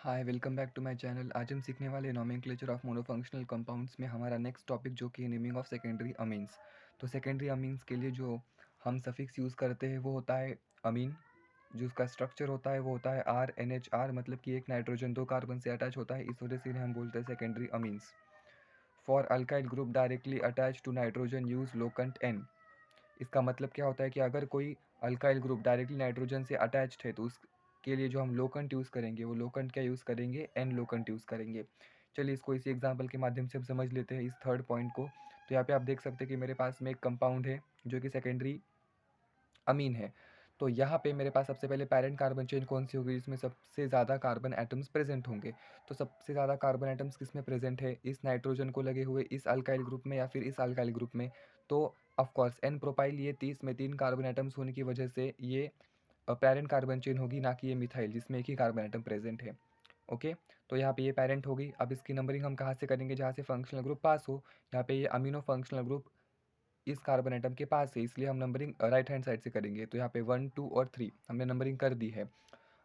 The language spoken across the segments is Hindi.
Hi welcome back to my channel. आज हम सीखने वाले नोमेनक्लेचर ऑफ मोनोफंक्शनल कंपाउंड्स में हमारा नेक्स्ट टॉपिक जो कि नेमिंग ऑफ सेकेंडरी अमीन्स। तो सेकेंडरी अमीन्स के लिए जो हम सफिक्स यूज़ करते हैं वो होता है अमीन। जो उसका स्ट्रक्चर होता है वो होता है RNHR, मतलब कि एक नाइट्रोजन दो कार्बन से अटैच होता है, इस वजह से इन्हें हम बोलते हैं secondary amines. For alkyl group directly attach to nitrogen use locant N। इसका मतलब क्या होता है कि अगर कोई अल्काइल ग्रुप डायरेक्टली नाइट्रोजन से अटैच्ड है तो उसके लिए जो हम लोकंट यूज़ करेंगे वो लोकंट क्या यूज़ करेंगे, एन लोकंट यूज़ करेंगे। चलिए इसको इसी एग्जांपल के माध्यम से हम समझ लेते हैं इस थर्ड पॉइंट को। तो यहाँ पे आप देख सकते हैं कि मेरे पास में एक कंपाउंड है जो कि सेकेंडरी अमीन है। तो यहाँ पे मेरे पास सबसे पहले पैरेंट कार्बन चेन कौन सी होगी जिसमें सबसे ज़्यादा कार्बन एटम्स प्रेजेंट होंगे। तो सबसे ज़्यादा कार्बन एटम्स किस में प्रेजेंट है, इस नाइट्रोजन को लगे हुए इस अल्काइल ग्रुप में या फिर इस अल्काइल ग्रुप में। तो ऑफकोर्स एन प्रोपाइल ये 30 में 3 कार्बन एटम्स होने की वजह से ये पैरेंट कार्बन चेन होगी, ना कि ये मिथाइल जिसमें एक ही कार्बन एटम प्रेजेंट है। ओके, तो यहाँ पे ये पैरेंट होगी। अब इसकी नंबरिंग हम कहाँ से करेंगे, जहाँ से फंक्शनल ग्रुप पास हो। यहाँ पे ये अमीनो फंक्शनल ग्रुप इस कार्बन एटम के पास है, इसलिए हम नंबरिंग राइट हैंड साइड से करेंगे। तो यहाँ पे 1 2 और 3 हमने नंबरिंग कर दी है।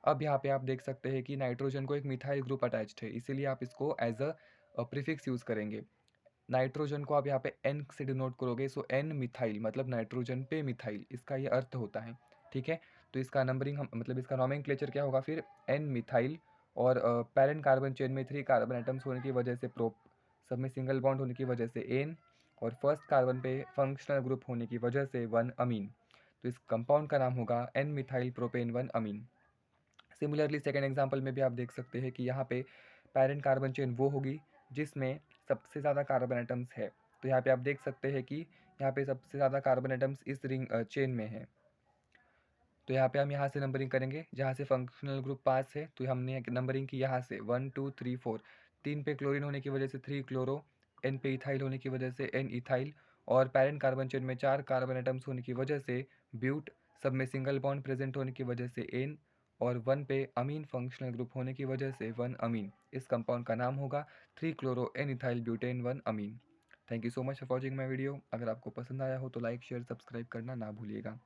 अब यहाँ पे आप देख सकते हैं कि नाइट्रोजन को एक मिथाइल ग्रुप अटैच्ड है, इसीलिए आप इसको एज अ प्रीफिक्स यूज़ करेंगे। नाइट्रोजन को आप यहाँ पे एन से डिनोट करोगे, सो एन मिथाइल मतलब नाइट्रोजन पे मिथाइल, इसका ये अर्थ होता है। ठीक है, तो इसका नंबरिंग हम मतलब इसका नोमेनक्लेचर क्या होगा फिर, एन मिथाइल। और पैरेंट कार्बन चेन में 3 कार्बन एटम्स होने की वजह से प्रोप, सब में सिंगल बॉन्ड होने की वजह से एन, और फर्स्ट कार्बन पे फंक्शनल ग्रुप होने की वजह से 1 अमीन। तो इस कंपाउंड का नाम होगा एन मिथाइल प्रोपेन 1 अमीन। सिमिलरली सेकेंड एग्जाम्पल में भी आप देख सकते हैं कि यहाँ पे पैरेंट कार्बन चेन वो होगी जिसमें सबसे ज़्यादा कार्बन एटम्स है। तो यहाँ पे आप देख सकते हैं कि यहाँ पे सबसे ज़्यादा कार्बन एटम्स इस रिंग चेन में है। तो यहाँ पे हम यहाँ से नंबरिंग करेंगे, जहाँ से फंक्शनल ग्रुप पास है तो हमने नंबरिंग की यहाँ से 1 2 3 4। 3 पे क्लोरीन होने की वजह से 3 क्लोरो, एन पे इथाइल होने की वजह से एन इथाइल, और पैरेंट कार्बन चेन में 4 कार्बन एटम्स होने की वजह से ब्यूट, सब में सिंगल बॉन्ड प्रेजेंट होने की वजह से एन, और 1 पे अमीन फंक्शनल ग्रुप होने की वजह से 1 अमीन। इस कंपाउंड का नाम होगा 3 chloro N ethyl butane 1 amine. Thank you so much for watching my video. अगर आपको पसंद आया हो तो लाइक शेयर सब्सक्राइब करना ना भूलिएगा।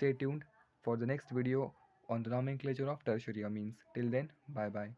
Stay tuned for the next video on the nomenclature of tertiary amines. Till then, bye bye.